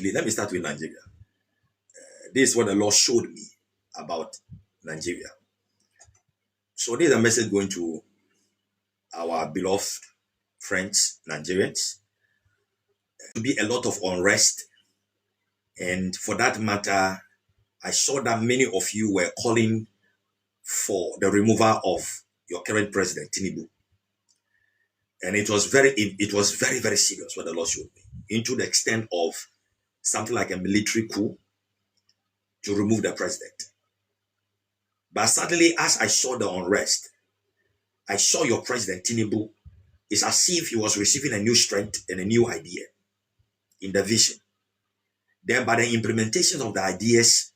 briefly, let me start with Nigeria. This is what the Lord showed me about Nigeria. So this is a message going to our beloved friends, Nigerians. To be a lot of unrest. And for that matter, I saw that many of you were calling for the removal of your current president, Tinubu. And it was very, very serious what the Lord showed me, into the extent of something like a military coup to remove the president. But suddenly, as I saw the unrest, I saw your president, Tinubu. It's as if he was receiving a new strength and a new idea in the vision. Then by the implementation of the ideas,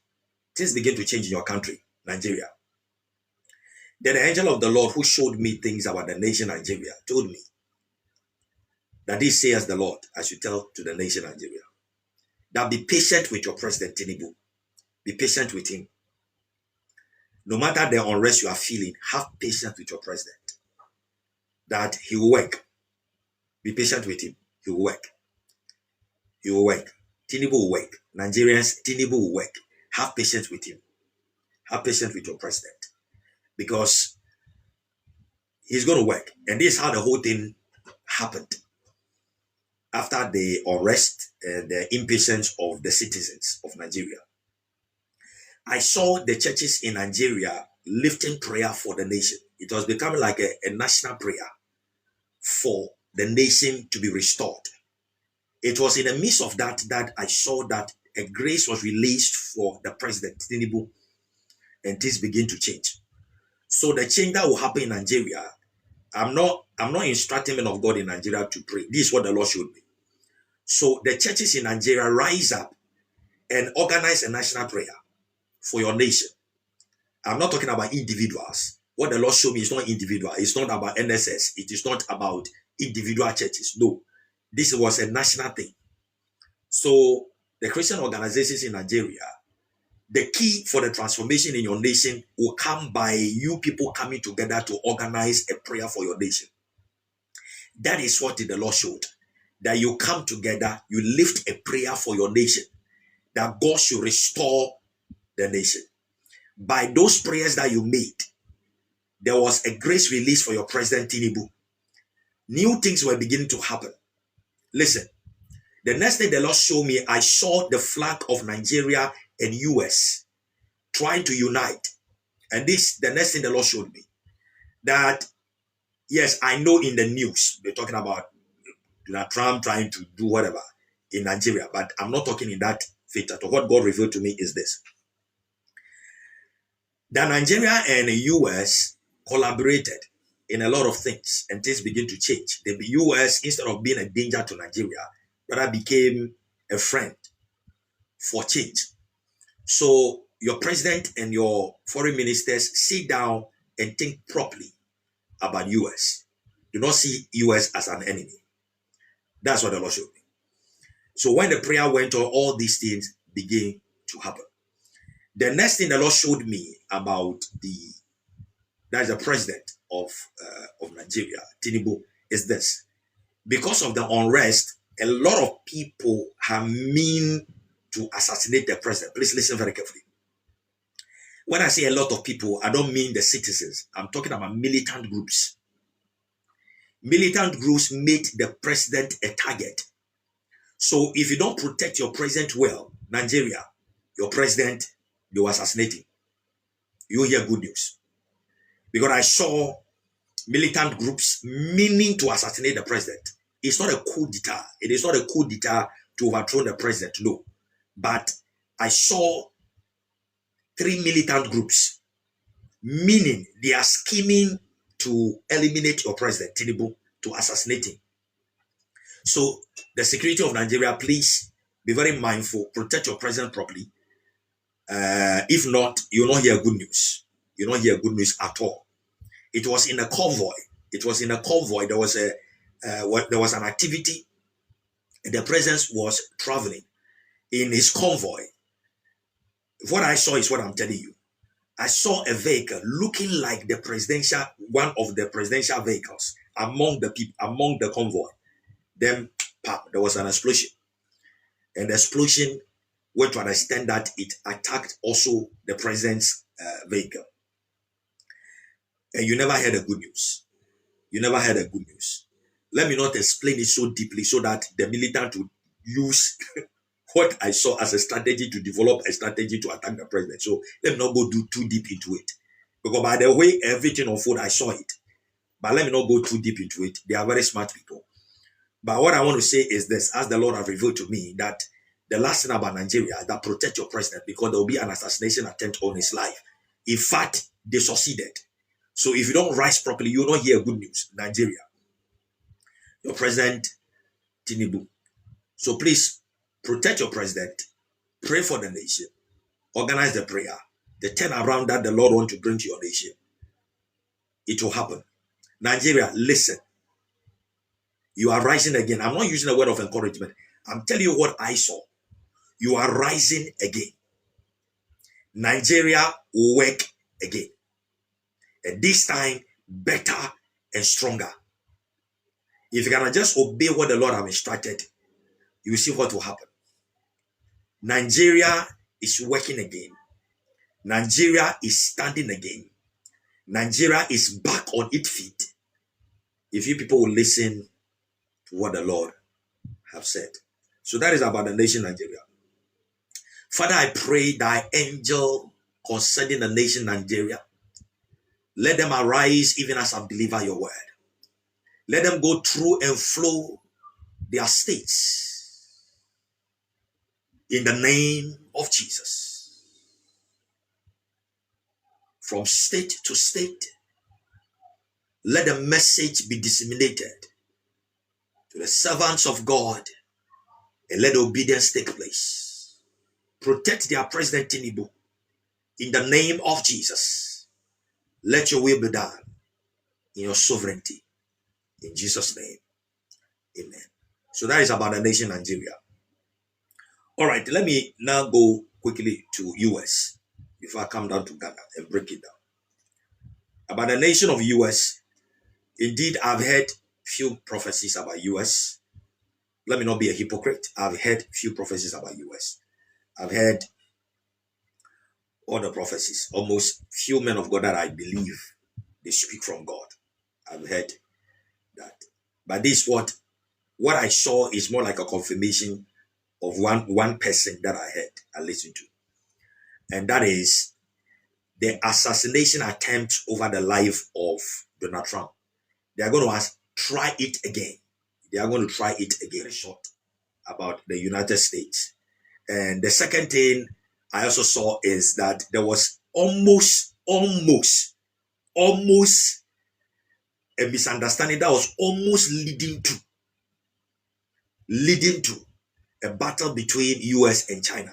things begin to change in your country, Nigeria. Then the angel of the Lord who showed me things about the nation Nigeria told me that this says the Lord, I should tell to the nation Nigeria, that be patient with your president Tinubu. Be patient with him. No matter the unrest you are feeling, have patience with your president. That he will work. Be patient with him. He will work. He will work. Tinubu will work. Nigerians, Tinubu will work. Have patience with him. Have patience with your president. Because he's going to work. And this is how the whole thing happened. After the unrest and the impatience of the citizens of Nigeria, I saw the churches in Nigeria lifting prayer for the nation. It was becoming like a national prayer for the nation to be restored. It was in the midst of that I saw that a grace was released for the president, Tinubu, and things begin to change. So the change that will happen in Nigeria, I'm not instructing men of God in Nigeria to pray. This is what the Lord showed me. So the churches in Nigeria rise up and organize a national prayer for your nation. I'm not talking about individuals. What the Lord showed me is not individual. It's not about NSS. It is not about individual churches. No, this was a national thing. So the Christian organizations in Nigeria, the key for the transformation in your nation will come by you people coming together to organize a prayer for your nation. That is what the Lord showed. That you come together, you lift a prayer for your nation, that God should restore the nation. By those prayers that you made, there was a grace release for your president Tinubu. New things were beginning to happen. Listen, the next thing the Lord showed me, I saw the flag of Nigeria and US trying to unite. And this, the next thing the Lord showed me, that yes, I know in the news, they're talking about Trump trying to do whatever in Nigeria, but I'm not talking in that faith at all. What God revealed to me is this: that Nigeria and the US collaborated in a lot of things, and things begin to change. The US, instead of being a danger to Nigeria, rather became a friend for change. So your president and your foreign ministers sit down and think properly about US. Do not see US as an enemy. That's what the Lord showed me. So when the prayer went on, all these things began to happen. The next thing the Lord showed me about the president of Nigeria, Tinubu, is this: because of the unrest, a lot of people have mean to assassinate the president. Please listen very carefully. When I say a lot of people, I don't mean the citizens. I'm talking about militant groups. Militant groups made the president a target. So if you don't protect your president well, Nigeria, your president, they will assassinate him. You hear good news. Because I saw militant groups meaning to assassinate the president. It's not a coup d'etat. It is not a coup d'etat to overthrow the president, no. But I saw 3 militant groups, meaning they are scheming to eliminate your president, Tinubu, to assassinate him. So the security of Nigeria, please be very mindful, protect your president properly. If not, you'll not hear good news. You'll not hear good news at all. It was in a convoy. There was an activity. The president was traveling in his convoy. What I saw is what I'm telling you. I saw a vehicle looking like one of the presidential vehicles among the people, among the convoy. Then, there was an explosion. And the explosion went to an extent that it attacked also the president's vehicle. And you never heard the good news. You never heard the good news. Let me not explain it so deeply so that the militant would use what I saw as a strategy to develop a strategy to attack the president. So let me not go too deep into it. Because by the way everything unfolded, I saw it. But let me not go too deep into it. They are very smart people. But what I want to say is this, as the Lord has revealed to me, that the last thing about Nigeria, that protect your president, because there will be an assassination attempt on his life. In fact, they succeeded. So if you don't rise properly, you will not hear good news. Nigeria, your president, Tinubu. So please, protect your president. Pray for the nation. Organize the prayer. The turnaround that the Lord wants to bring to your nation. It will happen. Nigeria, listen. You are rising again. I'm not using a word of encouragement. I'm telling you what I saw. You are rising again. Nigeria will work again. And this time, better and stronger. If you can just obey what the Lord has instructed, you will see what will happen. Nigeria is working again. Nigeria is standing again. Nigeria is back on its feet. If you people will listen to what the Lord have said. So that is about the nation Nigeria. Father, I pray thy angel concerning the nation Nigeria. Let them arise even as I've delivered your word. Let them go through and flow their states. In the name of Jesus. From state to state, let the message be disseminated to the servants of God and let obedience take place. Protect their President Tinubu in the name of Jesus. Let your will be done in your sovereignty. In Jesus' name, amen. So that is about the nation Nigeria. All right, let me now go quickly to US before I come down to Ghana and break it down. About the nation of US, indeed, I've heard few prophecies about US. Let me not be a hypocrite. I've heard few prophecies about US. I've heard all the prophecies. Almost few men of God that I believe they speak from God. I've heard that. But this what I saw is more like a confirmation of one person that I heard, I listened to. And that is the assassination attempt over the life of Donald Trump. They are going to try it again. They are going to try it again. Short about the United States. And the second thing I also saw is that there was almost a misunderstanding that was almost leading to a battle between US and China.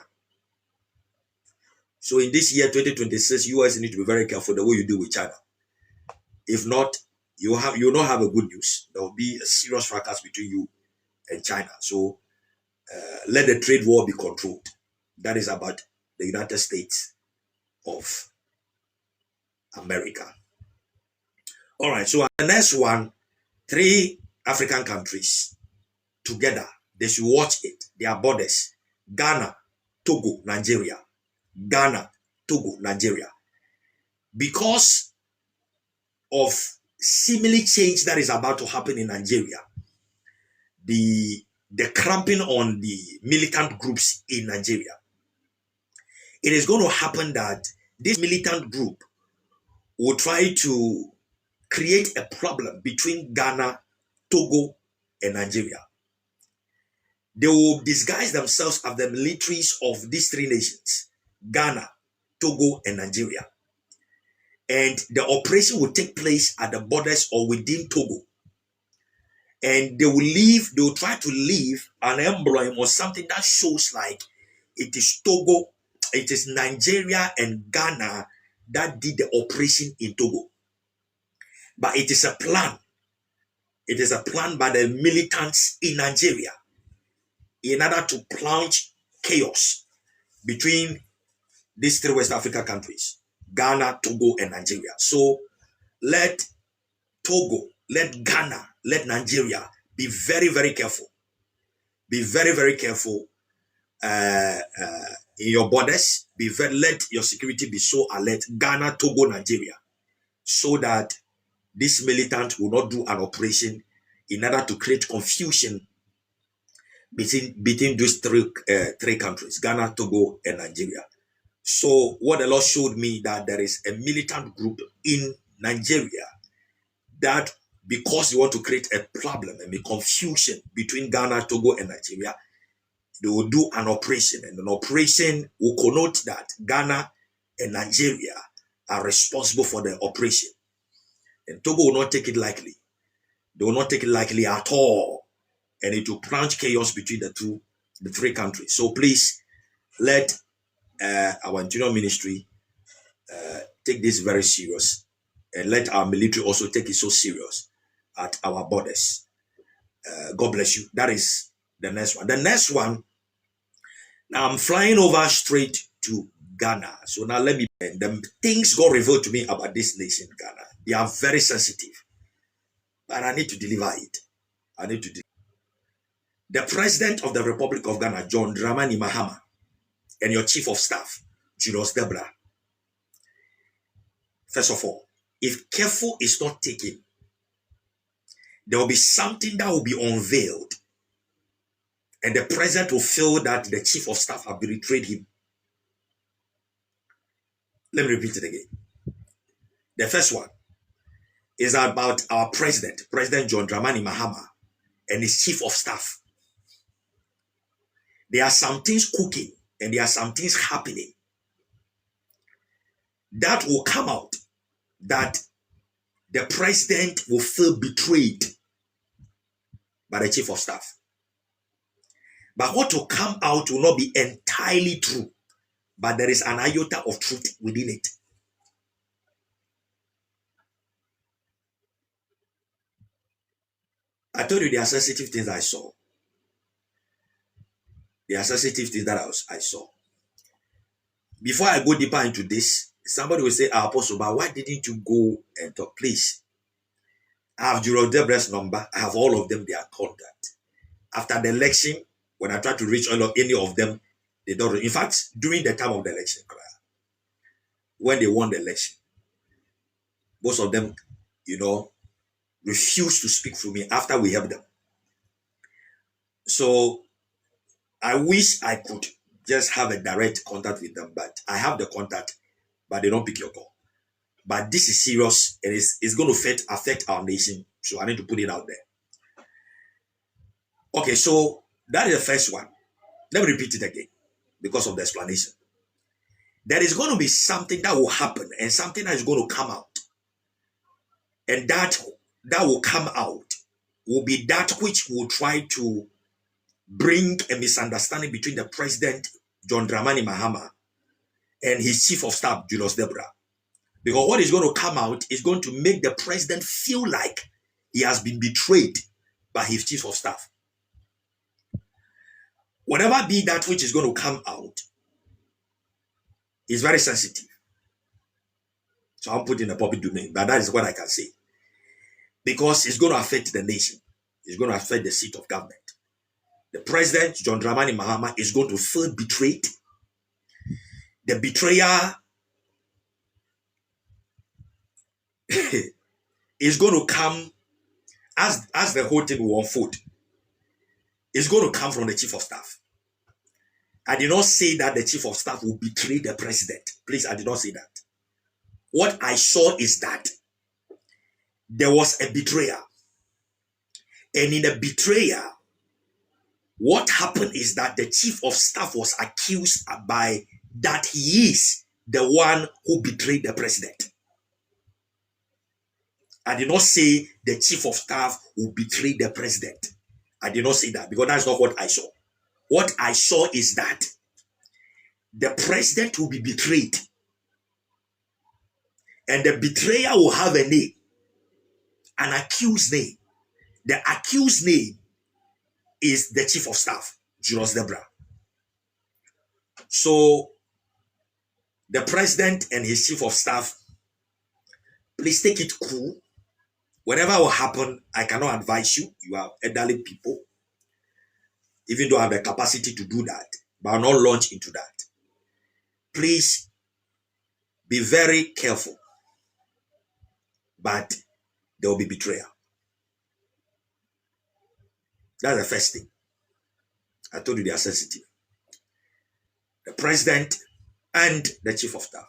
So in this year 2026, US need to be very careful the way you deal with China. If not, you will not have a good news. There will be a serious fracas between you and China. So let the trade war be controlled. That is about the United States of America. All right, so the next one, 3 African countries together. They should watch it. Their borders. Ghana, Togo, Nigeria. Ghana, Togo, Nigeria. Because of seemingly change that is about to happen in Nigeria, the cramping on the militant groups in Nigeria, it is going to happen that this militant group will try to create a problem between Ghana, Togo, and Nigeria. They will disguise themselves as the militaries of these 3 nations, Ghana, Togo, and Nigeria. And the operation will take place at the borders or within Togo. And they will try to leave an emblem or something that shows like it is Togo, it is Nigeria and Ghana that did the operation in Togo. But it is a plan. It is a plan by the militants in Nigeria in order to plunge chaos between these 3 West African countries, Ghana, Togo, and Nigeria. So let Togo, let Ghana, let Nigeria be very, very careful. Be very, very careful in your borders. Let your security be so alert. Ghana, Togo, Nigeria, so that this militant will not do an operation in order to create confusion between those three countries, Ghana, Togo, and Nigeria. So what the Lord showed me, that there is a militant group in Nigeria that, because they want to create a problem and a confusion between Ghana, Togo, and Nigeria, they will do an operation, and an operation will connote that Ghana and Nigeria are responsible for the operation. And Togo will not take it lightly. They will not take it lightly at all. And it will plunge chaos between the three countries. So please let our internal ministry take this very serious, and let our military also take it so serious at our borders. God bless you. That is the next one. The next one, now I'm flying over straight to Ghana. So now let me, the things God revealed to me about this nation, Ghana, they are very sensitive, but I need to deliver it. The president of the Republic of Ghana, John Dramani Mahama, and your chief of staff, Julius Debra. First of all, if careful is not taken, there will be something that will be unveiled, and the president will feel that the chief of staff have betrayed him. Let me repeat it again. The first one is about our president, President John Dramani Mahama, and his chief of staff. There are some things cooking, and there are some things happening that will come out, that the president will feel betrayed by the chief of staff. But what will come out will not be entirely true, but there is an iota of truth within it. I told you there are sensitive things I saw. There are sensitive things that I saw. Before I go deeper into this, somebody will say, Apostle, but why didn't you go and talk? Please. I have Julius Debra's number. I have all of them, their contact. After the election, when I try to reach any of them, they don't. In fact, during the time of the election, when they won the election, most of them, refused to speak for me after we helped them. So I wish I could just have a direct contact with them, but I have the contact, but they don't pick your call. But this is serious, and it's going to affect our nation. So I need to put it out there. Okay, so that is the first one. Let me repeat it again because of the explanation. There is going to be something that will happen, and something that is going to come out. And that will come out will be that which will try to bring a misunderstanding between the president, John Dramani Mahama, and his chief of staff, Julius Debra. Because what is going to come out is going to make the president feel like he has been betrayed by his chief of staff. Whatever be that which is going to come out is very sensitive. So I'm putting the public domain, but that is what I can say. Because it's going to affect the nation. It's going to affect the seat of government. The president, John Dramani Mahama, is going to feel betrayed. The betrayer is going to come as the whole thing will unfold. It's going to come from the chief of staff. I did not say that the chief of staff will betray the president. Please, I did not say that. What I saw is that there was a betrayer. And in the betrayer, what happened is that the chief of staff was accused by that he is the one who betrayed the president. I did not say the chief of staff will betray the president. I did not say that because that's not what I saw. What I saw is that the president will be betrayed. And the betrayer will have a name, an accused name. The accused name is the chief of staff, Julius Debra. So the president and his chief of staff, please take it cool. Whatever will happen, I cannot advise you. You are elderly people. Even though I have the capacity to do that, but I'll not launch into that. Please be very careful. But there will be betrayal. That's the first thing. I told you they are sensitive. The president and the chief of staff.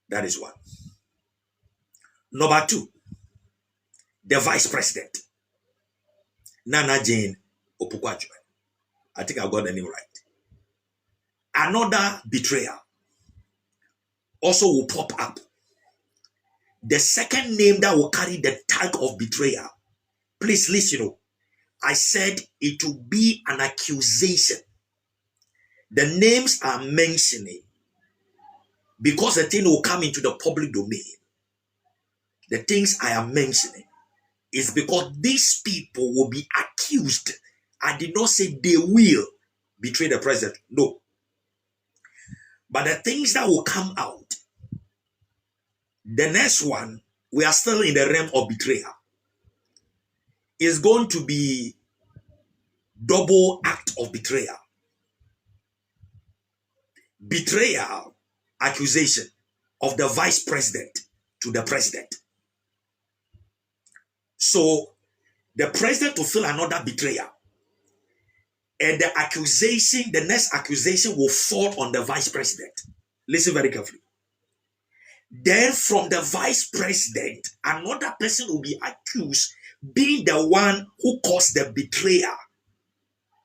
That is one. Number two, the vice president, Nana Jane Opukwajue. I think I got the name right. Another betrayal also will pop up. The second name that will carry the tag of betrayal. Please listen. I said it will be an accusation. The names I'm mentioning, because the thing will come into the public domain. The things I am mentioning is because these people will be accused. I did not say they will betray the president. No. But the things that will come out, the next one, we are still in the realm of betrayal, is going to be double act of betrayal. Betrayal, accusation of the vice president to the president. So the president will feel another betrayal. And the accusation, the next accusation will fall on the vice president. Listen very carefully. Then from the vice president, another person will be accused, being the one who caused the betrayal,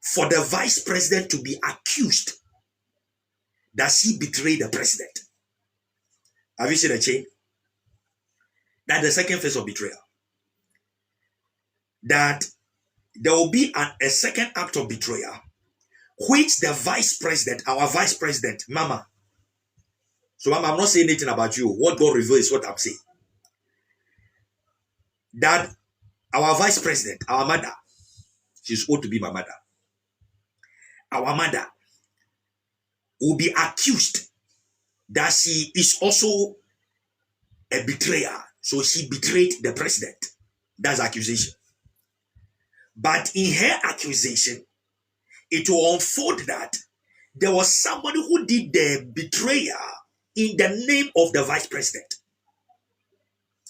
for the vice president to be accused that he betrayed the president. Have you seen the chain? That's the second phase of betrayal. That there will be a second act of betrayal, which the vice president, our vice president, Mama. So Mama, I'm not saying anything about you. What God reveals is what I'm saying. That our vice president, our mother, she's ought to be my mother. Our mother will be accused that she is also a betrayer. So she betrayed the president. That's accusation. But in her accusation, it will unfold that there was somebody who did the betrayal in the name of the vice president.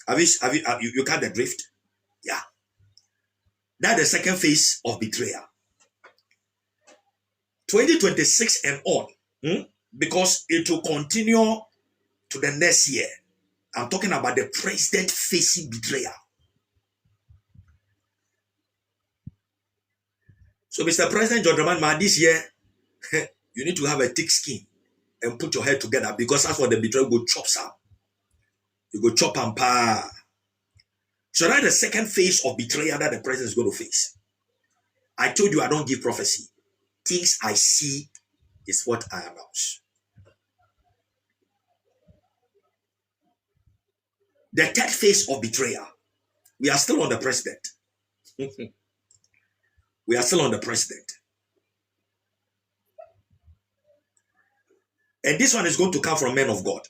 You got the drift? Yeah. That's the second phase of betrayal. 2026 and on, because it will continue to the next year. I'm talking about the president facing betrayal. So, Mr. President John Dramani, this year, you need to have a thick skin and put your head together, because that's what the betrayal will chop some. You go chop and pa. So that's the second phase of betrayal that the president is going to face. I told you I don't give prophecy. Things I see is what I announce. The third phase of betrayal. We are still on the president. We are still on the president. And this one is going to come from men of God.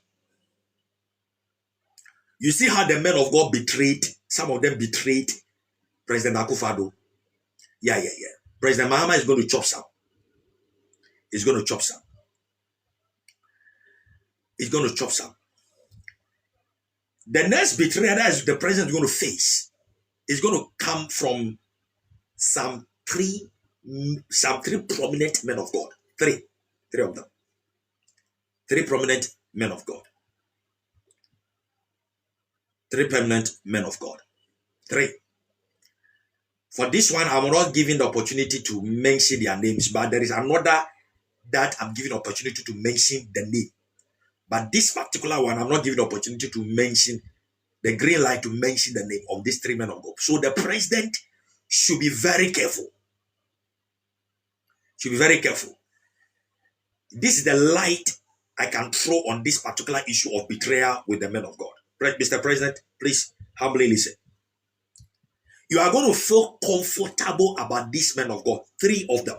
You see how the men of God betrayed, some of them betrayed President Akufo-Addo. Yeah. President Mahama is going to chop some. He's going to chop some. He's going to chop some. The next betrayal that the president is going to face is going to come from some three prominent men of God. Three of them. Three prominent men of God. Three permanent men of God. Three. For this one, I'm not giving the opportunity to mention their names, but there is another that I'm giving opportunity to mention the name. But this particular one, I'm not giving the opportunity to mention the green light to mention the name of these three men of God. So the president should be very careful. Should be very careful. This is the light I can throw on this particular issue of betrayal with the men of God. Mr. President, please humbly listen. You are going to feel comfortable about these men of God, three of them.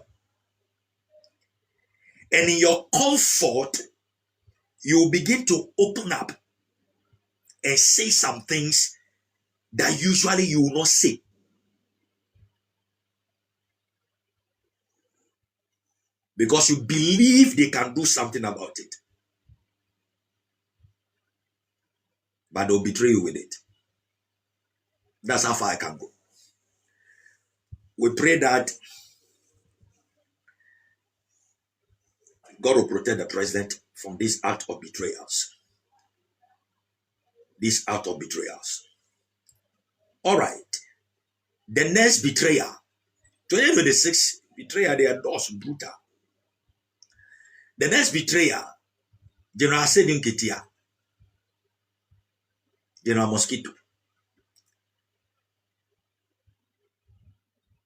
And in your comfort, you begin to open up and say some things that usually you will not say. because you believe they can do something about it, but they'll betray you with it. That's how far I can go. We pray that God will protect the president from this act of betrayals. This act of betrayals. All right. The next betrayer, 2026 betrayer, they are those brutal. The next betrayer, General Sedin Ketia, General Mosquito.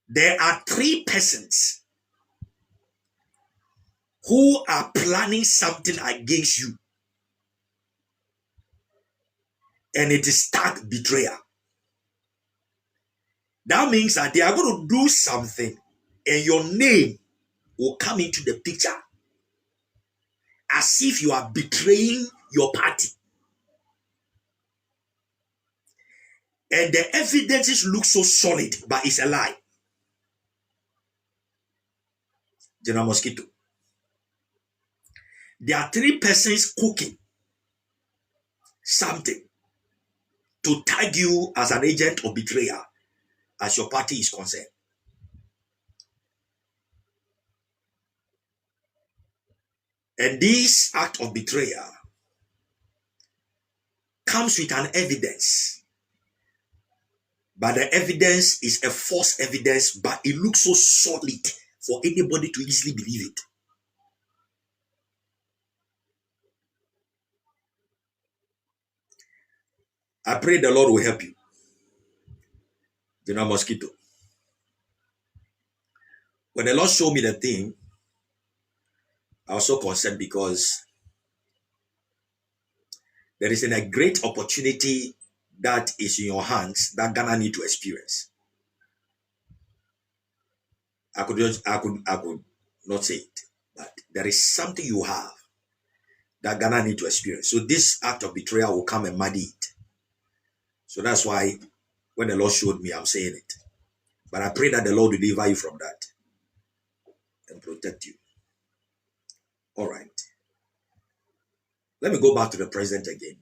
There are 3 persons who are planning something against you, and it is tagged betrayer. That means that they are going to do something, and your name will come into the picture as if you are betraying your party. And the evidences look so solid, but it's a lie. General Mosquito. There are 3 persons cooking something to tag you as an agent or betrayer as your party is concerned. And this act of betrayal comes with an evidence. But the evidence is a false evidence, but it looks so solid for anybody to easily believe it. I pray the Lord will help you. General Mosquito. When the Lord showed me the thing, I was so concerned because there is a great opportunity that is in your hands that Ghana need to experience. I could not say it, but there is something you have that Ghana need to experience. So this act of betrayal will come and muddy it. So that's why when the Lord showed me, I'm saying it. But I pray that the Lord will deliver you from that and protect you. All right. Let me go back to the president again.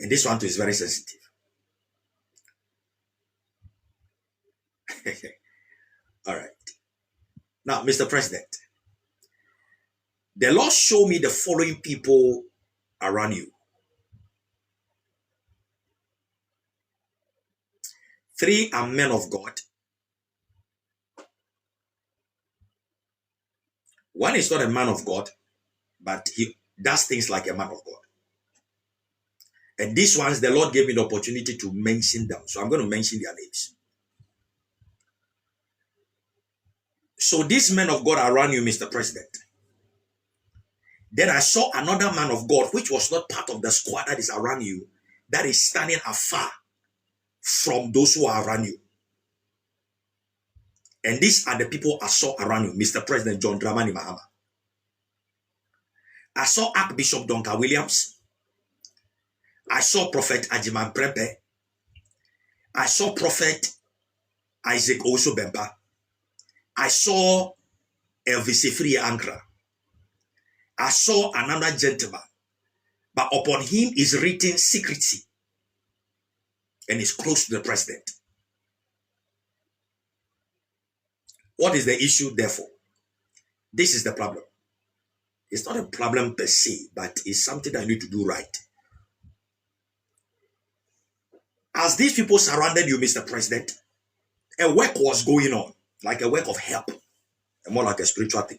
And this one too is very sensitive. All right. Now, Mr. President, the Lord showed me the following people around you. 3 are men of God. 1 is not a man of God, but he does things like a man of God. And these ones, the Lord gave me the opportunity to mention them. So I'm going to mention their names. So these men of God around you, Mr. President. Then I saw another man of God, which was not part of the squad that is around you, that is standing afar from those who are around you. And these are the people I saw around you, Mr. President John Dramani Mahama. I saw Archbishop Duncan Williams. I saw Prophet Ajiman Prepe. I saw Prophet Isaac Osho Bemba. I saw Elvis Efri Ankra. I saw another gentleman, but upon him is written secrecy and is close to the president. What is the issue, therefore? This is the problem. It's not a problem per se, but it's something that you need to do right. As these people surrounded you, Mr. President, a work was going on, like a work of help, and more like a spiritual thing.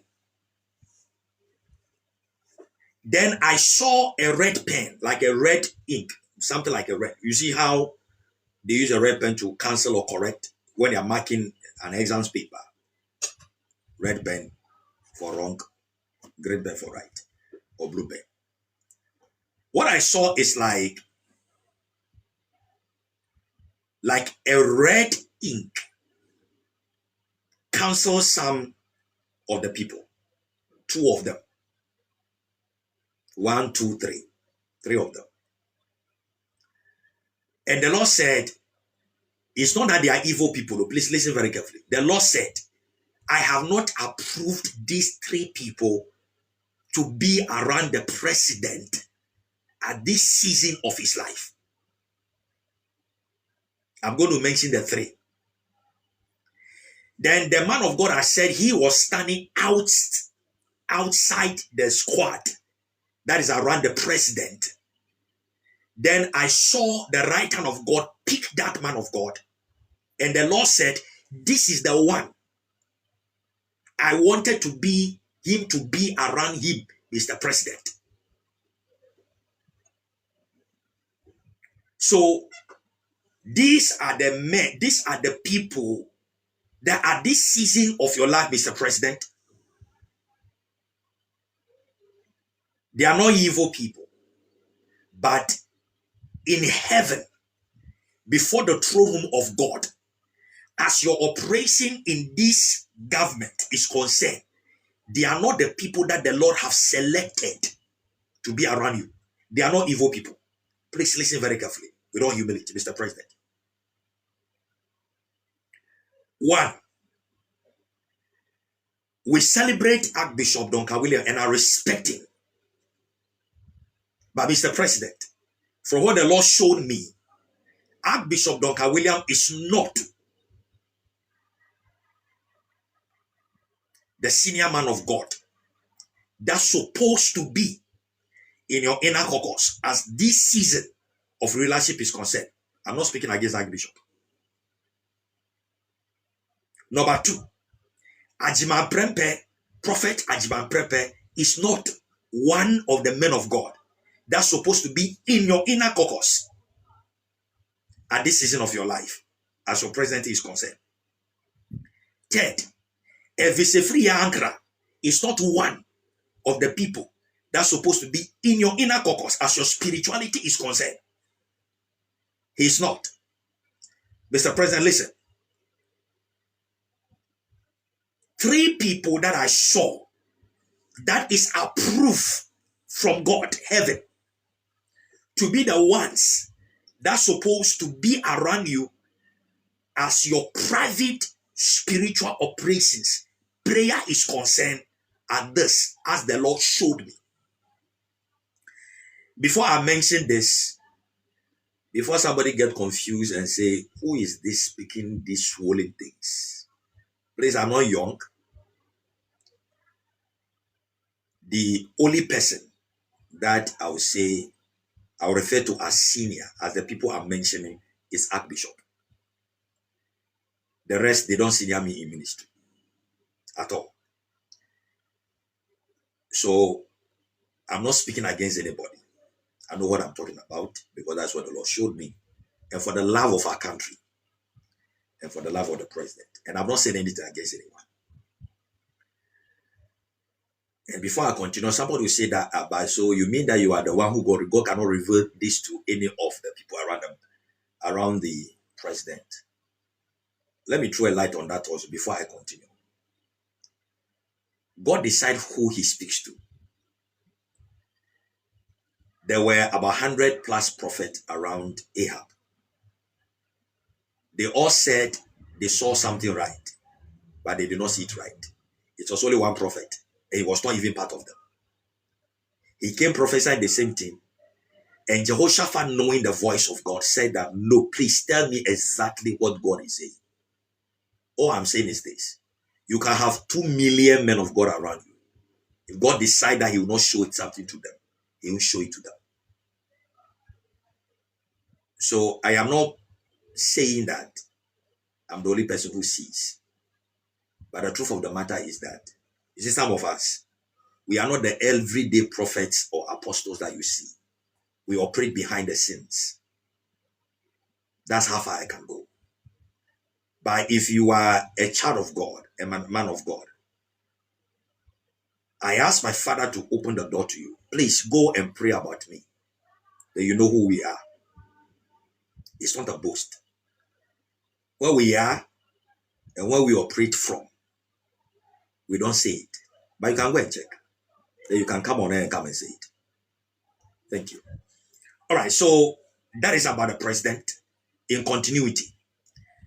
Then I saw a red pen, like a red ink, something like a red. You see how they use a red pen to cancel or correct when they are marking an exam paper. Red pen for wrong, green pen for right, or blue pen. What I saw is like a red ink cancel some of the people. 2 of them. 1, 2, 3. 3 of them. And the Lord said, It's not that they are evil people. Please listen very carefully. The Lord said, I have not approved these three people to be around the president at this season of his life. I'm going to mention the three. Then the man of God has said he was standing outside the squad that is around the president. Then I saw the right hand of God pick that man of God. And the Lord said, this is the one I wanted to be him to be around him, Mr. President. So these are the men, these are the people that at this season of your life, Mr. President, they are not evil people. But in heaven, before the throne room of God, as your operation in this government is concerned, they are not the people that the Lord have selected to be around you. They are not evil people. Please listen very carefully with all humility, Mr. President. One, we celebrate Archbishop Duncan William and I respect him. But Mr. President, from what the Lord showed me, Archbishop Duncan William is not the senior man of God that's supposed to be in your inner caucus as this season of relationship is concerned. I'm not speaking against Archbishop. Number two, Ajiman Prempe, Prophet Ajiman Prempe is not one of the men of God that's supposed to be in your inner caucus at this season of your life as your president is concerned. Third, Evisefria Ankara is not one of the people that's supposed to be in your inner caucus as your spirituality is concerned. He's not. Mr. President, listen. Three people that I saw that is approved from God, heaven, to be the ones that's supposed to be around you as your private spiritual operations. Prayer is concerned at this, as the Lord showed me. Before I mention this, before somebody get confused and say, who is this speaking these swollen things? Please, I'm not young. The only person that I would say, I will refer to as senior, as the people I'm mentioning, is Archbishop. The rest, they don't senior me in ministry at all. So, I'm not speaking against anybody. I know what I'm talking about because that's what the Lord showed me. And for the love of our country and for the love of the president. And I'm not saying anything against anyone. And before I continue, somebody will say that, so you mean that you are the one who God cannot reveal this to any of the people around the president? Let me throw a light on that also before I continue. God decides who he speaks to. There were about 100 plus prophets around Ahab. They all said they saw something right, but they did not see it right. It was only one prophet, and he was not even part of them. He came prophesying the same thing, and Jehoshaphat, knowing the voice of God, said that, no, please tell me exactly what God is saying. All I'm saying is this. You can have 2 million men of God around you. If God decides that he will not show something to them, he will show it to them. So I am not saying that I'm the only person who sees. But the truth of the matter is that, you see, some of us, we are not the everyday prophets or apostles that you see. We operate behind the scenes. That's how far I can go. But if you are a child of God, a man of God, I ask my Father to open the door to you. Please go and pray about me. That you know who we are. It's not a boast. Where we are and where we operate from, we don't say it. But you can go and check. Then you can come on air and come and say it. Thank you. All right, so that is about the president in continuity.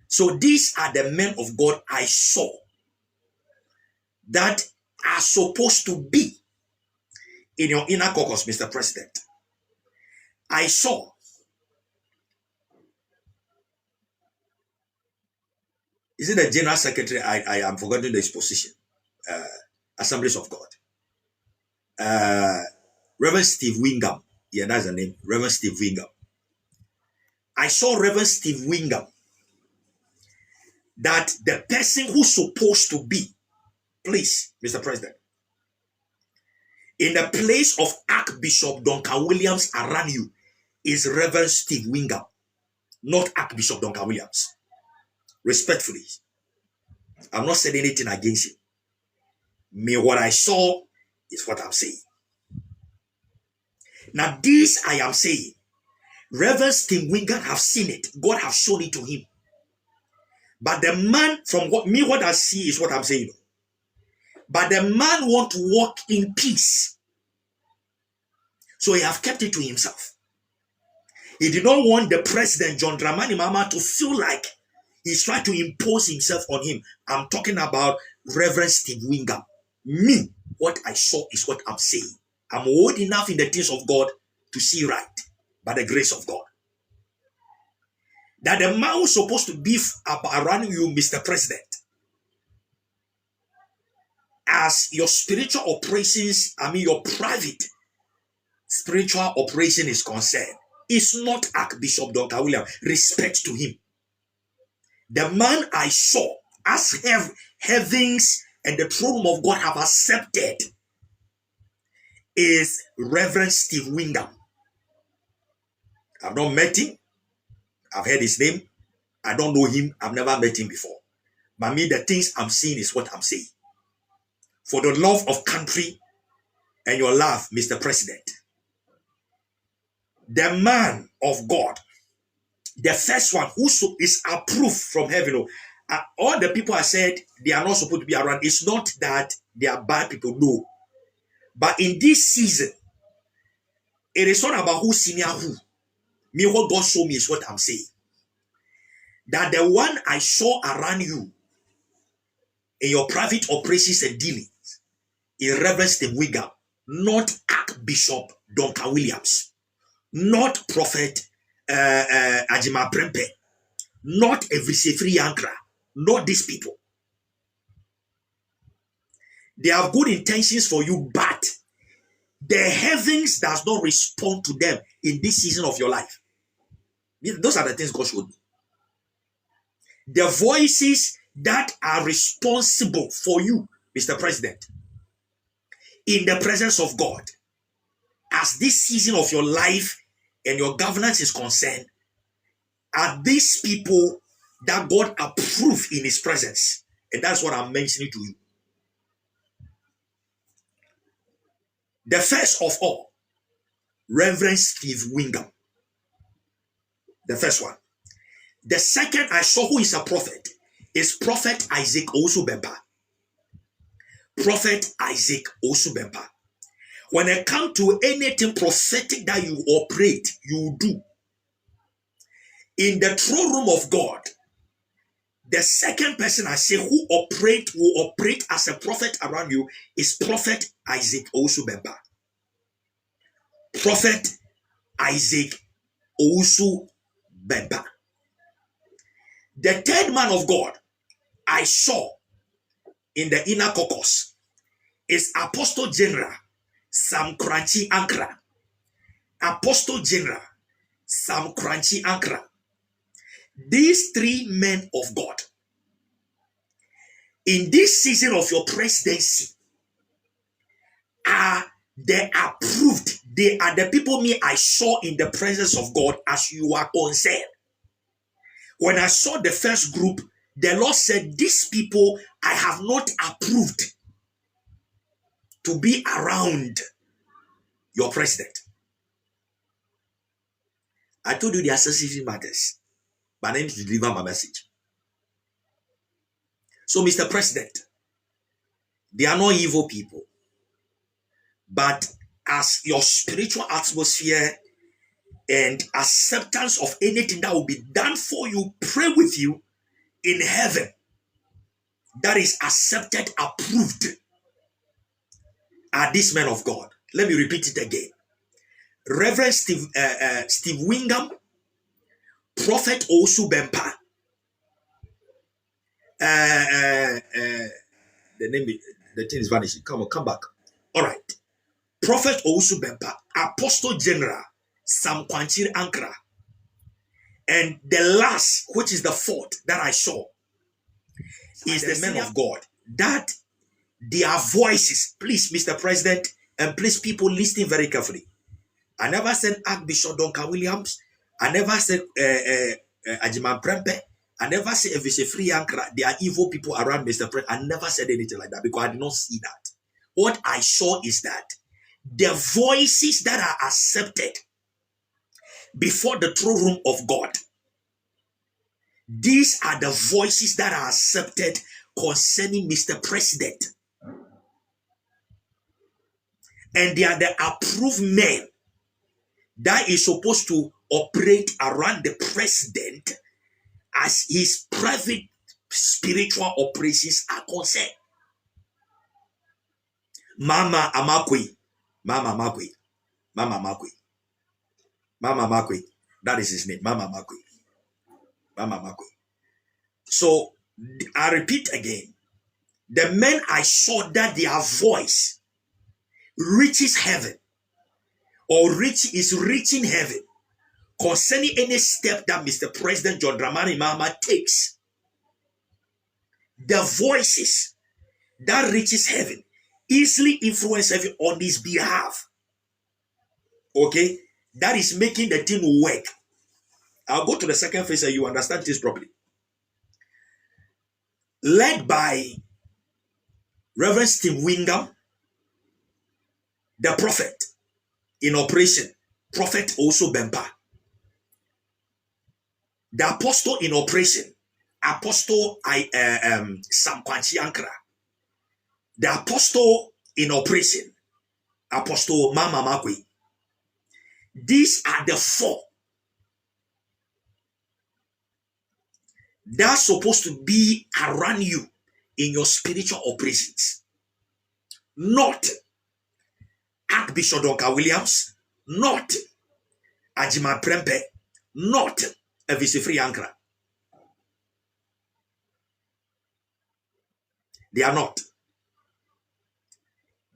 So these are the men of God I saw that are supposed to be in your inner caucus, Mr. President. I saw. Is it the General Secretary? I am forgetting his position. Assemblies of God. Reverend Steve Wingham. Yeah, that's the name. Reverend Steve Wingham. I saw Reverend Steve Wingham, that the person who's supposed to be, please, Mr. President, in the place of Archbishop Duncan Williams around you is Reverend Steve Wingham, not Archbishop Duncan Williams. Respectfully, I'm not saying anything against him. Me, what I saw is what I'm saying. Now, this I am saying, Reverend Steve Wingham have seen it. God have shown it to him. But the man, from what I see is what I'm saying. But the man want to walk in peace. So he have kept it to himself. He did not want the president, John Dramani Mahama, to feel like he's trying to impose himself on him. I'm talking about Reverend Steve Wingham. Me, what I saw is what I'm saying. I'm old enough in the things of God to see right by the grace of God. That the man who's supposed to be around you, Mr. President, as your spiritual operations, your private spiritual operation is concerned, is not Archbishop Dr. William. Respect to him. The man I saw, as heavens and the throne room of God have accepted, is Reverend Steve Wingham. I've not met him. I've heard his name. I don't know him. I've never met him before. But me, the things I'm seeing is what I'm saying. For the love of country and your love, Mr. President, the man of God, the first one who is approved from heaven, all the people I said they are not supposed to be around. It's not that they are bad people, no. But in this season, it is not about who senior who. Me, what God showed me is what I'm saying. That the one I saw around you in your private operations and dealings is Reverend Steve Wingham, not Archbishop Duncan Williams, not Prophet Ajima Prempe, not Evisefri Yankra, not these people. They have good intentions for you, but the heavens does not respond to them in this season of your life. Those are the things God showed me. The voices that are responsible for you, Mr. President, in the presence of God, as this season of your life and your governance is concerned, are these people that God approved in his presence. And that's what I'm mentioning to you. The first of all, Reverend Steve Wingham. The first one. The second I saw who is a prophet is Prophet Isaac Osubempa. Prophet Isaac Osubempa. When it comes to anything prophetic that you operate, you do. In the throne room of God, the second person I say who will operate as a prophet around you is Prophet Isaac Osubempa. Prophet Isaac Osubempa. The third man of God I saw in the inner caucus is Apostle General Sam Crunchy Ankra. Apostle General Sam Crunchy Ankra. These three men of God, in this season of your presidency, are the approved. They are the people I saw in the presence of God as you are concerned. When I saw the first group, the Lord said, these people I have not approved to be around your president. I told you they are sensitive matters, but I need to deliver my message. So, Mr. President, they are not evil people, but as your spiritual atmosphere and acceptance of anything that will be done for you, pray with you, in heaven that is accepted, approved, are these men of God. Let me repeat it again. Reverend Steve Wingham, Prophet Osu Bempa. The thing is vanishing. Come on, come back. All right. Prophet Osu Bempa, Apostle General Sam Kwanchiri Ankara. And the last, which is the fourth that I saw, is the men of God. That their voices, please, Mr. President, and please, people listening very carefully. I never said Archbishop Duncan Williams. I never said Ajiman Prempe. I never said Evise Free Ankara. There are evil people around Mr. President. I never said anything like that because I did not see that. What I saw is that the voices that are accepted before the throne room of God, these are the voices that are accepted concerning Mr. President. And they are the approved men that is supposed to operate around the president as his private spiritual operations are concerned. Mama Amakwe. Mama Amakwe. Mama Amakwe. Mama Amakwe. That is his name. Mama Amakwe. Mama Amakwe. So, I repeat again. The men I saw that their voice reaches heaven or is reaching heaven concerning any step that Mr. President John Dramani Mahama takes. The voices that reaches heaven easily influence heaven on his behalf. Okay? That is making the thing work. I'll go to the second phase and you understand this properly. Led by Reverend Steve Wingham, the prophet in operation, Prophet Osu Bempa. The apostle in operation, Apostle Sam Kwanchiri Ankara. The apostle in operation, Apostle Mama Makwe. These are the four that are supposed to be around you in your spiritual operations. Not Archbishop Duncan Williams, not Ajima Prempe, not Evise Free Ankara. They are not.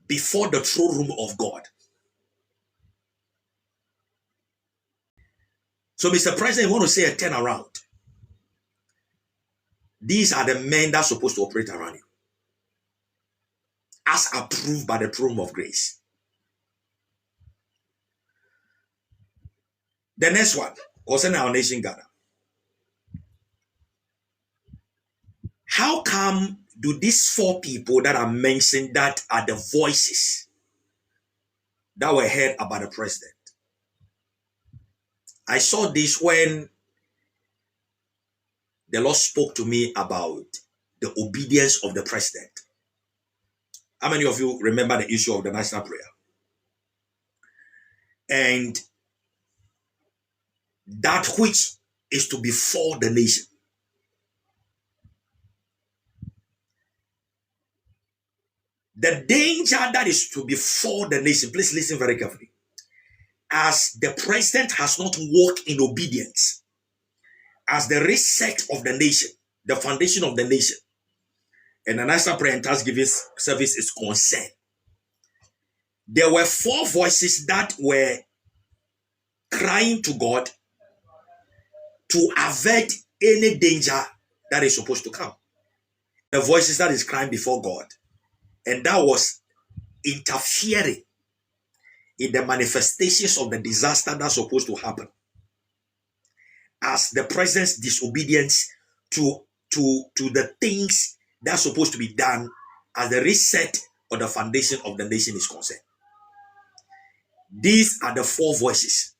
Before the throne room of God. So, Mr. President, you want to say a turnaround. These are the men that are supposed to operate around you. As approved by the throne of grace. The next one, concerning our nation, Ghana. How come do these four people that are mentioned that are the voices that were heard about the president? I saw this when the Lord spoke to me about the obedience of the president. How many of you remember the issue of the national prayer? And that which is to be for the nation. The danger that is to be for the nation, please listen very carefully. As the president has not walked in obedience, as the reset of the nation, the foundation of the nation, and the national prayer and thanksgiving service is concerned, there were four voices that were crying to God to avert any danger that is supposed to come. The voices that is crying before God, and that was interfering in the manifestations of the disaster that's supposed to happen. As the president's disobedience to the things that's supposed to be done as the reset or the foundation of the nation is concerned. These are the four voices.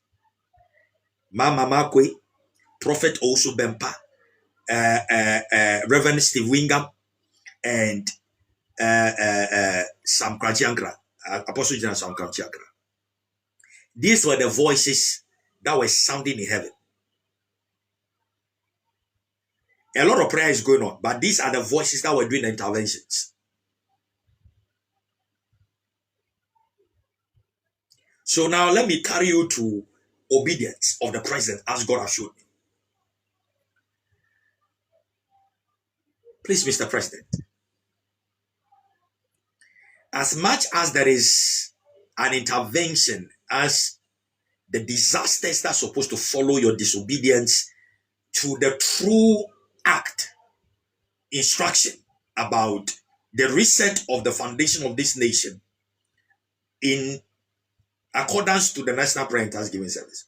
Mama Makwe, Prophet Osu Bempa, Reverend Steve Wingham, and Sam Kwanchiri Ankara, Apostle General Sam Kwanchiri Ankara. These were the voices that were sounding in heaven. A lot of prayer is going on, but these are the voices that were doing the interventions. So now let me carry you to obedience of the president as God has showed me. Please, Mr. President, as much as there is an intervention as the disasters that are supposed to follow your disobedience to the true act, instruction about the reset of the foundation of this nation in accordance to the National Prayer and Thanksgiving Service.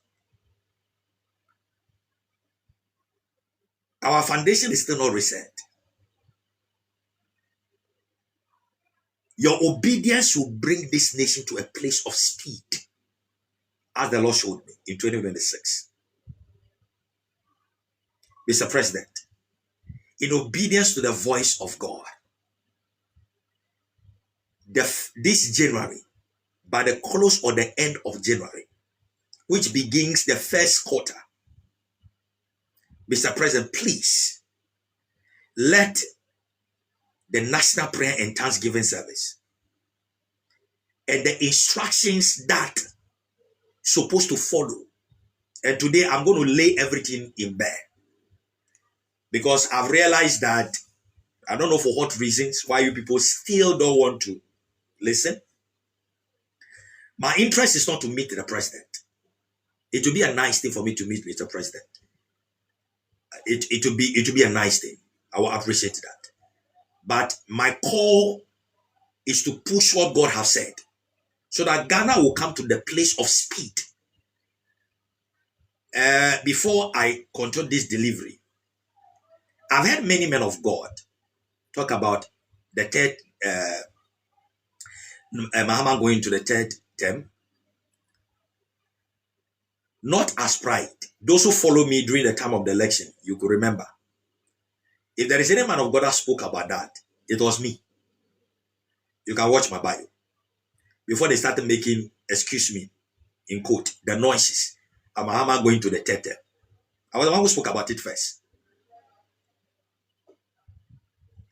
Our foundation is still not reset. Your obedience will bring this nation to a place of speed, as the Lord showed me in 2026. Mr. President, in obedience to the voice of God, this January, by the close or the end of January, which begins the first quarter, Mr. President, please let the National Prayer and Thanksgiving Service and the instructions that supposed to follow. And today I'm going to lay everything in bare, because I've realized that I don't know for what reasons why you people still don't want to listen. My interest is not to meet the president. It will be a nice thing for me to meet Mr. President. It will be a nice thing. I will appreciate that. But my call is to push what God has said, so that Ghana will come to the place of speed. Before I continue this delivery, I've heard many men of God talk about the third, Mahama going to the third term, not as pride. Those who follow me during the time of the election, you could remember. If there is any man of God that spoke about that, it was me. You can watch my bio. Before they started making, excuse me, in quote, the noises of Mahama going to the third term, I was the one who spoke about it first.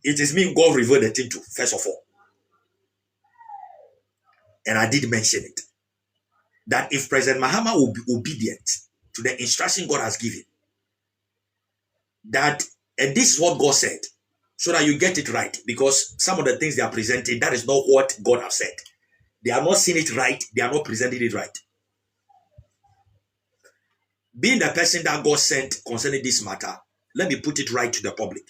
It is me God revealed the thing to, first of all. And I did mention it. That if President Mahama will be obedient to the instruction God has given, that, and this is what God said, so that you get it right, because some of the things they are presenting, that is not what God has said. They are not seeing it right. They are not presenting it right. Being the person that God sent concerning this matter, let me put it right to the public.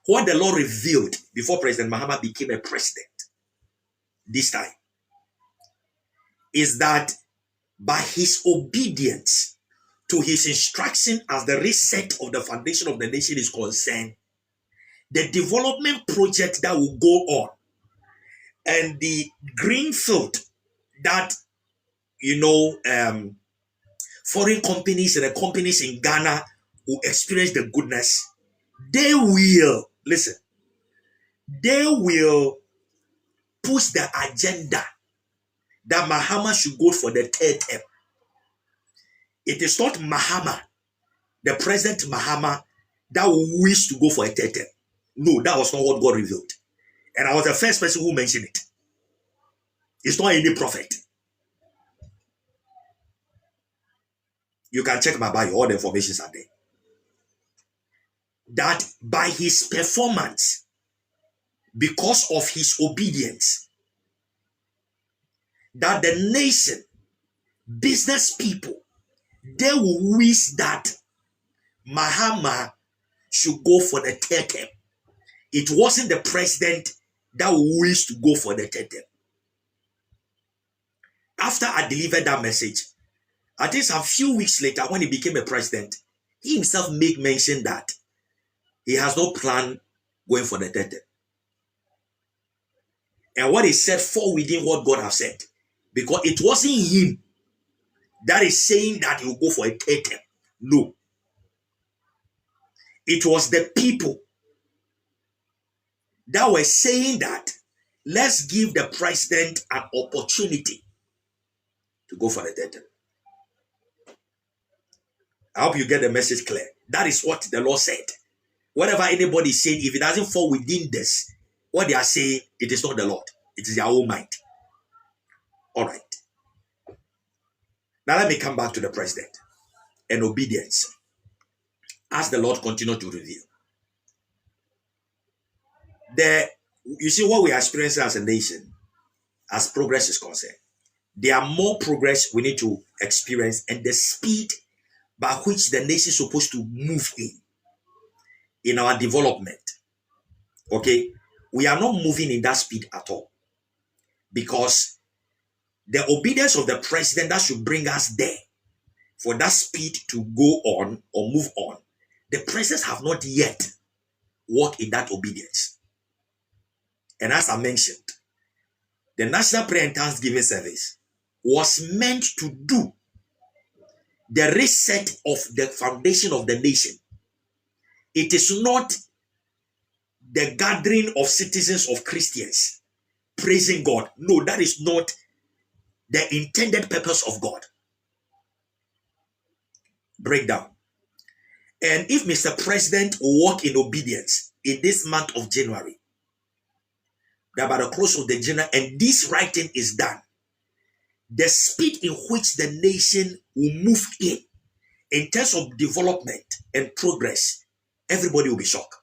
What the Lord revealed before President Mahama became a president this time is that by his obedience to his instruction as the reset of the foundation of the nation is concerned, the development project that will go on and the green field that, foreign companies and the companies in Ghana will experience the goodness, they will push the agenda that Mahama should go for the third term. It is not Mahama, the President Mahama, that wish to go for a third term. No, that was not what God revealed. And I was the first person who mentioned it. It's not any prophet. You can check my bio, all the information are there. That by his performance, because of his obedience, that the nation, business people, they will wish that Mahama should go for the third term. It wasn't the president that wished to go for the third term. After I delivered that message, I think a few weeks later, when he became a president, he himself made mention that he has no plan going for the third term. And what he said fall within what God has said. Because it wasn't him that is saying that he will go for a third term. No. It was the people that were saying that let's give the president an opportunity to go for the third term. I hope you get the message clear. That is what the law said. Whatever anybody is saying, if it doesn't fall within this, what they are saying, it is not the Lord. It is their own mind. All right. Now let me come back to the president and obedience. As the Lord continued to reveal. You see what we are experiencing as a nation, as progress is concerned. There are more progress we need to experience, and the speed by which the nation is supposed to move in our development. Okay, we are not moving in that speed at all, because the obedience of the president that should bring us there, for that speed to go on or move on, the presidents have not yet walked in that obedience. And as I mentioned, the National Prayer and Thanksgiving Service was meant to do the reset of the foundation of the nation. It is not the gathering of citizens of Christians praising God. No, that is not the intended purpose of God. Breakdown. And if Mr. President will walk in obedience in this month of January, that by the close of the January, and this writing is done, the speed in which the nation will move in terms of development and progress, everybody will be shocked.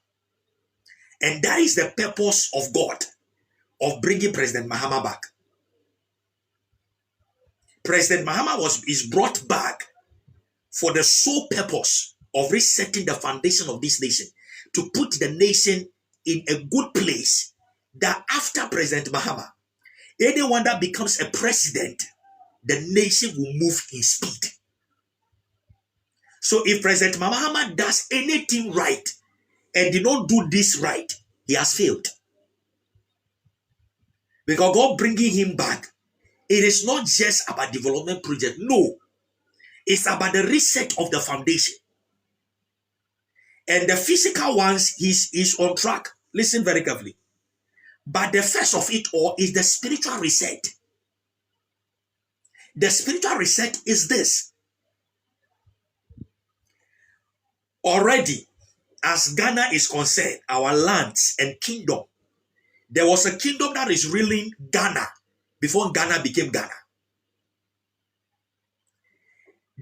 And that is the purpose of God of bringing President Mahama back. President Mahama is brought back for the sole purpose of resetting the foundation of this nation, to put the nation in a good place, that after President Mahama, anyone that becomes a president, the nation will move in speed. So if President Mahama does anything right and did not do this right, he has failed. Because God bringing him back, it is not just about development project. No, it's about the reset of the foundation. And the physical ones, he's on track. Listen very carefully. But the first of it all is the spiritual reset. The spiritual reset is this. Already, as Ghana is concerned, our lands and kingdom, there was a kingdom that is ruling Ghana before Ghana became Ghana.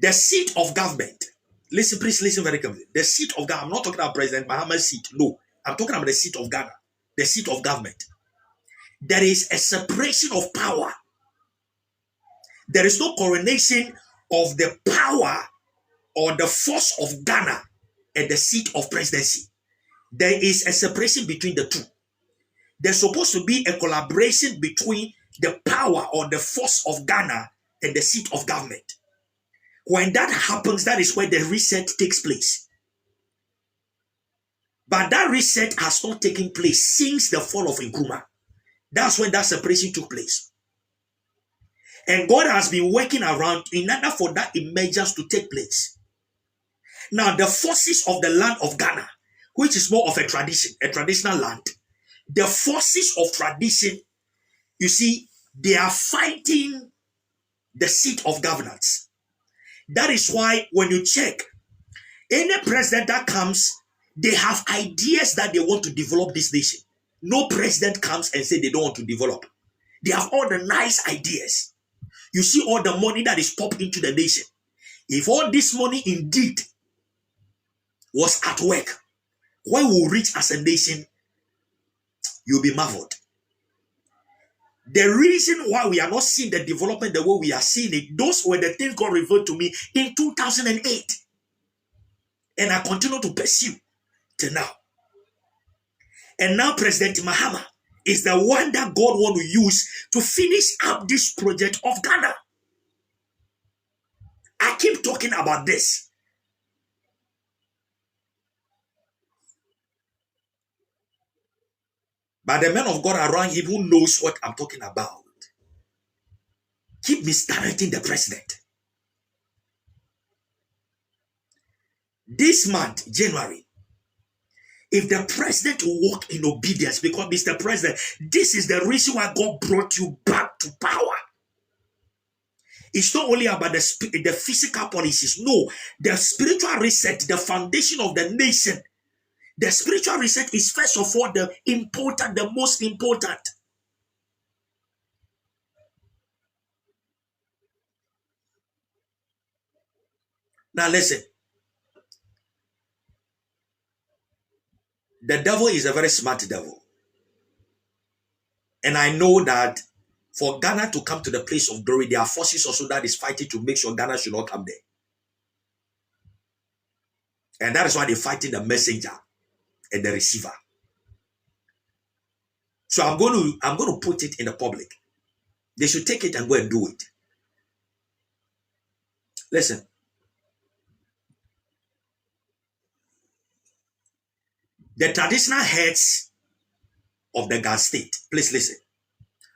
The seat of government, listen, please listen very carefully. The seat of Ghana, I'm not talking about President Mahama's seat. No, I'm talking about the seat of Ghana, the seat of government. There is a separation of power. There is no coronation of the power or the force of Ghana and the seat of presidency. There is a separation between the two. There's supposed to be a collaboration between the power or the force of Ghana and the seat of government. When that happens, that is where the reset takes place. But that reset has not taken place since the fall of Nkrumah. That's when that separation took place. And God has been working around in order for that emergence to take place. Now, the forces of the land of Ghana, which is more of a traditional land, the forces of tradition, you see, they are fighting the seat of governance. That is why when you check, any president that comes, they have ideas that they want to develop this nation. No president comes and says they don't want to develop. They have all the nice ideas. You see all the money that is pumped into the nation. If all this money indeed was at work, when we will reach as a nation, you'll be marveled. The reason why we are not seeing the development the way we are seeing it, those were the things God revealed to me in 2008. And I continue to pursue till now. And now President Mahama is the one that God want to use to finish up this project of Ghana. I keep talking about this. But the man of God around him who knows what I'm talking about, keep misdirecting the president. This month, January, if the president will walk in obedience, because Mr. President, this is the reason why God brought you back to power. It's not only about the physical policies. No, the spiritual reset, the foundation of the nation. The spiritual reset is first of all the important, the most important. Now listen, the devil is a very smart devil. And I know that for Ghana to come to the place of glory, there are forces also that is fighting to make sure Ghana should not come there. And that is why they're fighting the messenger and the receiver. So I'm going to put it in the public. They should take it and go and do it. Listen. The traditional heads of the Ghana state, please listen.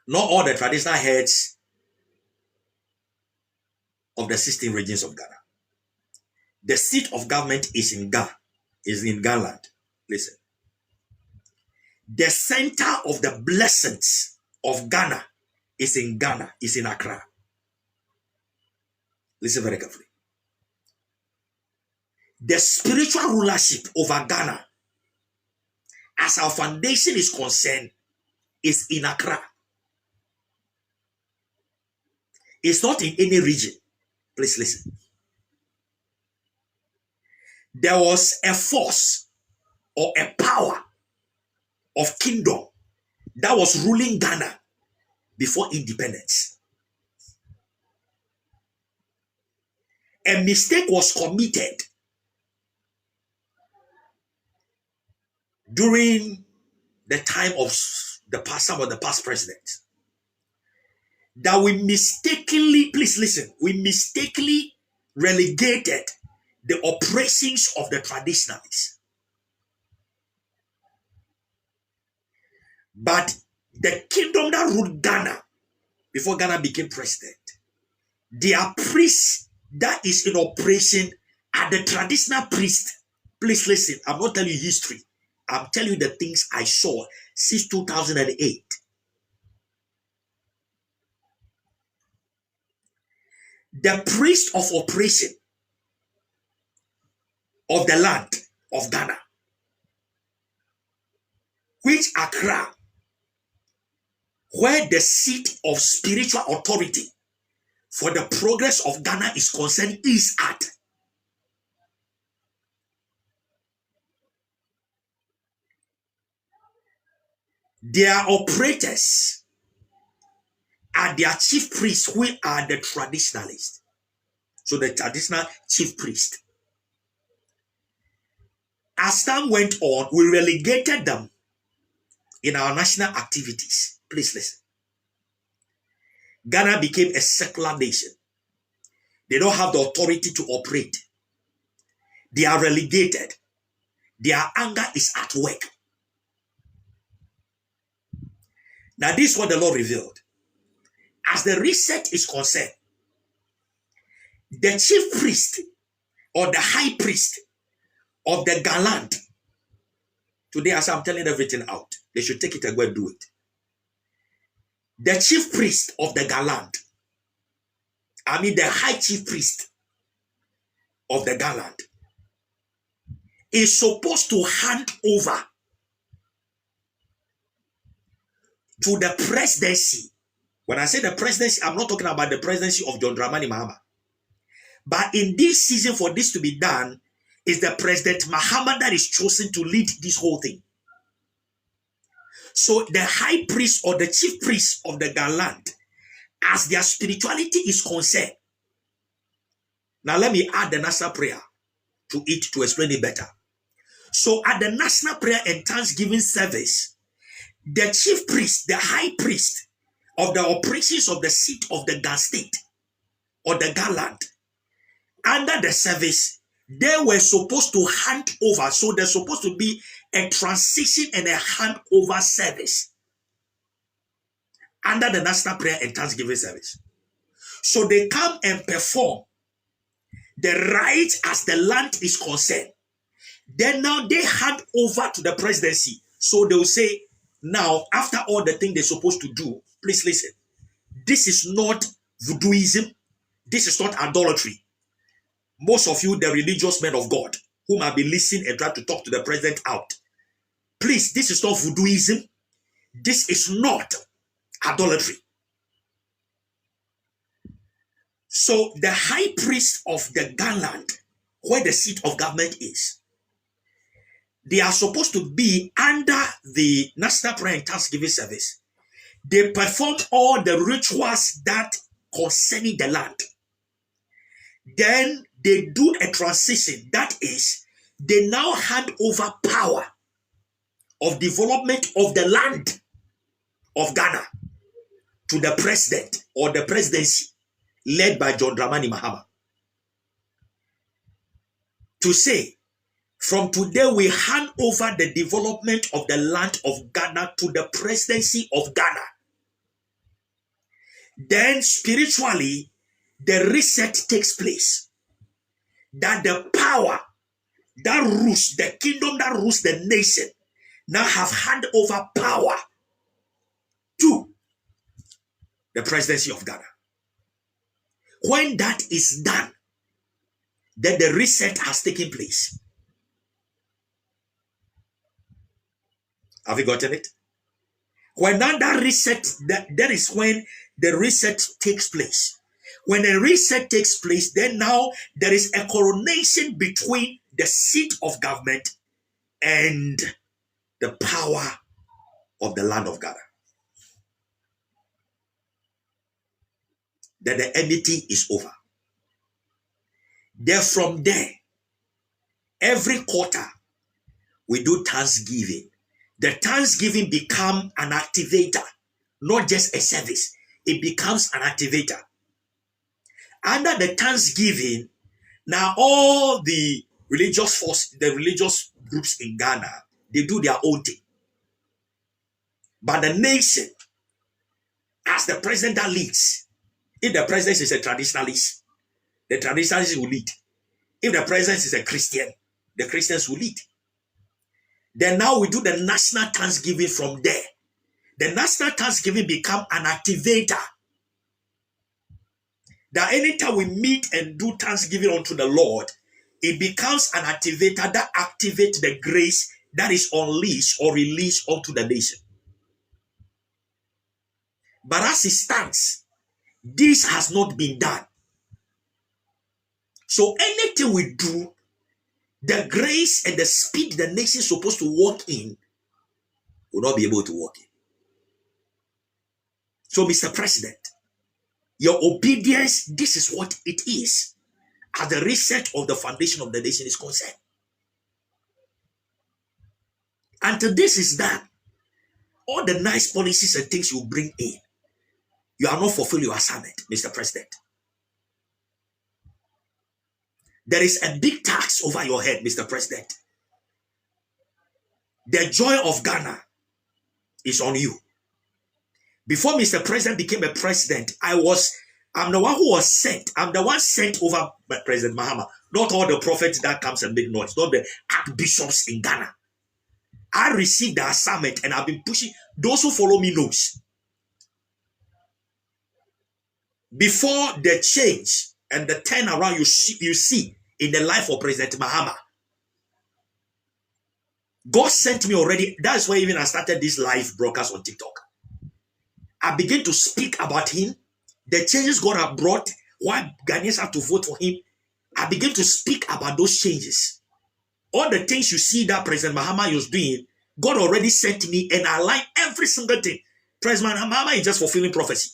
Not all the traditional heads of the 16 regions of Ghana. The seat of government is in Ghana, is in Ghana. Listen. The center of the blessings of Ghana is in Ghana, is in Accra. Listen very carefully. The spiritual rulership over Ghana, as our foundation is concerned, is in Accra. It's not in any region. Please listen. There was a force or a power of kingdom that was ruling Ghana before independence. A mistake was committed during the time of some of the past presidents, that we mistakenly, please listen, we mistakenly relegated the operations of the traditionalists. But the kingdom that ruled Ghana before Ghana became president, their priest that is in operation are the traditional priest. Please listen, I'm not telling you history. I'm telling you the things I saw since 2008. The priest of operation of the land of Ghana, which Accra, where the seat of spiritual authority for the progress of Ghana is concerned, is at. Their operators are their chief priests, who are the traditionalists. So the traditional chief priest. As time went on, we relegated them in our national activities. Please listen. Ghana became a secular nation. They don't have the authority to operate. They are relegated. Their anger is at work. Now, this is what the Lord revealed. As the reset is concerned, the chief priest or the high priest of the Galand, today as I'm telling everything out, they should take it and go and do it. The chief priest of the Galand, the high chief priest of the Galand, is supposed to hand over to the presidency. When I say the presidency, I'm not talking about the presidency of John Dramani Mahama. But in this season, for this to be done, is the President Mahama that is chosen to lead this whole thing. So the high priest or the chief priest of the Galand, as their spirituality is concerned. Now let me add the national prayer to it to explain it better. So at the national prayer and thanksgiving service, the chief priest, the high priest of the operations of the seat of the Ghana state or the Galand, under the service, they were supposed to hand over. So there's supposed to be a transition and a handover service under the national prayer and thanksgiving service. So they come and perform the rites as the land is concerned. Then now they hand over to the presidency. So they will say, now, after all the things they're supposed to do, please listen. This is not voodooism. This is not idolatry. Most of you, the religious men of God, whom have been listening and trying to talk to the president out. Please, this is not voodooism. This is not idolatry. So the high priest of the Ghana, where the seat of government is, they are supposed to be under the National Prayer and Thanksgiving Service. They perform all the rituals that concerning the land. Then they do a transition. That is, they now hand over power of development of the land of Ghana to the president or the presidency led by John Dramani Mahama. To say, from today we hand over the development of the land of Ghana to the presidency of Ghana. Then spiritually, the reset takes place. That the power that rules, the kingdom that rules the nation, now have hand over power to the presidency of Ghana. When that is done, then the reset has taken place. Have you gotten it? When that reset, that is when the reset takes place. When a reset takes place, then now there is a coronation between the seat of government and the power of the land of Ghana. Then the enmity is over. Then from there, every quarter, we do Thanksgiving. The Thanksgiving become an activator, not just a service. It becomes an activator. Under the Thanksgiving, now all the religious the religious groups in Ghana, they do their own thing. But the nation, as the president that leads, if the president is a traditionalist, the traditionalists will lead. If the president is a Christian, the Christians will lead. Then now we do the national Thanksgiving from there. The national Thanksgiving become an activator. That anytime we meet and do Thanksgiving unto the Lord, it becomes an activator that activates the grace that is unleashed or released unto the nation. But as it stands, this has not been done. So anything we do, the grace and the speed the nation is supposed to walk in will not be able to walk in. So, Mr. President, your obedience, this is what it is as the reset of the foundation of the nation is concerned. Until this is done, all the nice policies and things you bring in, you are not fulfilling your assignment, Mr. President. There is a big tax over your head, Mr. President. The joy of Ghana is on you. Before Mr. President became a president, I'm the one who was sent. I'm the one sent over by President Mahama. Not all the prophets that comes and make noise. Not the archbishops in Ghana. I received the assignment and I've been pushing. Those who follow me knows. Before the change and the turnaround you see in the life of President Mahama, God sent me already. That's why even I started this live broadcast on TikTok. I began to speak about him, the changes God has brought, why Ghanaians have to vote for him. I began to speak about those changes. All the things you see that President Mahama is doing, God already sent me and I like every single thing. President Mahama is just fulfilling prophecy.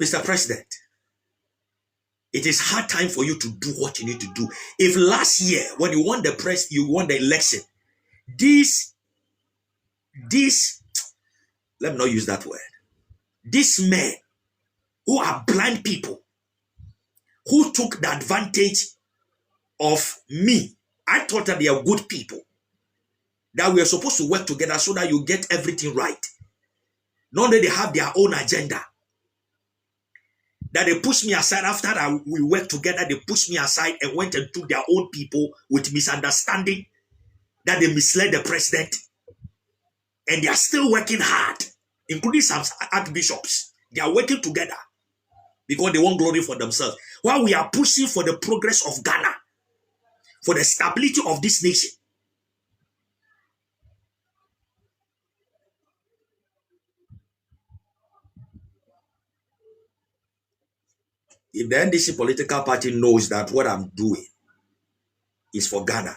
Mr. President, it is hard time for you to do what you need to do. If last year, when you won the election, these, let me not use that word, these men who are blind people, who took the advantage of me, I thought that they are good people, that we are supposed to work together so that you get everything right. Not that they have their own agenda. That they pushed me aside after we worked together. They pushed me aside and went and took their own people with misunderstanding, that they misled the president And they are still working hard, including some archbishops. They are working together because they want glory for themselves. While we are pushing for the progress of Ghana, for the stability of this nation. If the NDC political party knows that what I'm doing is for Ghana,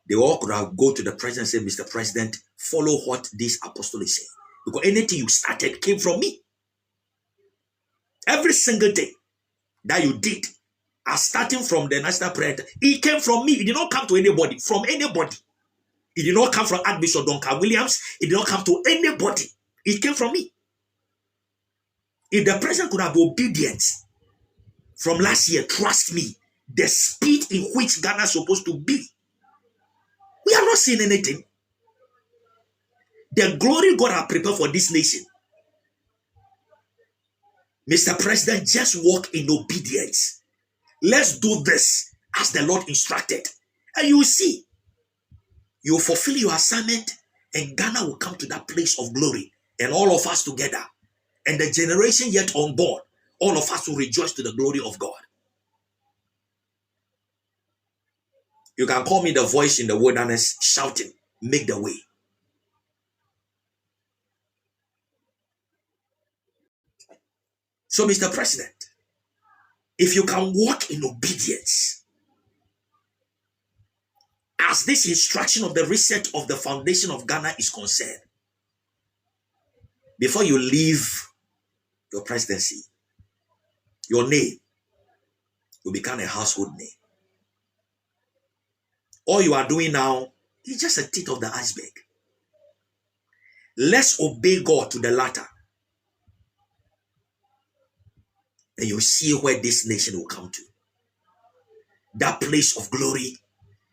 they all could have go to the president and say, Mr. President, follow what this apostle is saying. Because anything you started came from me. Every single thing that you did, as starting from the national prayer, it came from me. It did not come to anybody, from anybody. It did not come from Archbishop Duncan Williams. It did not come to anybody. It came from me. If the president could have been obedient from last year, trust me, the speed in which Ghana is supposed to be, we are not seeing anything. The glory God has prepared for this nation. Mr. President, just walk in obedience. Let's do this as the Lord instructed. And you will see, you will fulfill your assignment and Ghana will come to that place of glory. And all of us together, and the generation yet unborn, all of us will rejoice to the glory of God. You can call me the voice in the wilderness shouting, make the way. So, Mr. President, if you can walk in obedience, as this instruction of the reset of the foundation of Ghana is concerned, before you leave your presidency, your name will become a household name. All you are doing now is just a tip of the iceberg. Let's obey God to the latter. And you'll see where this nation will come to. That place of glory,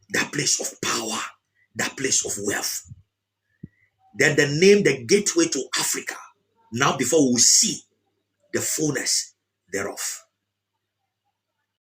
that place of power, that place of wealth. Then the name, the gateway to Africa. Now before we see the fullness thereof.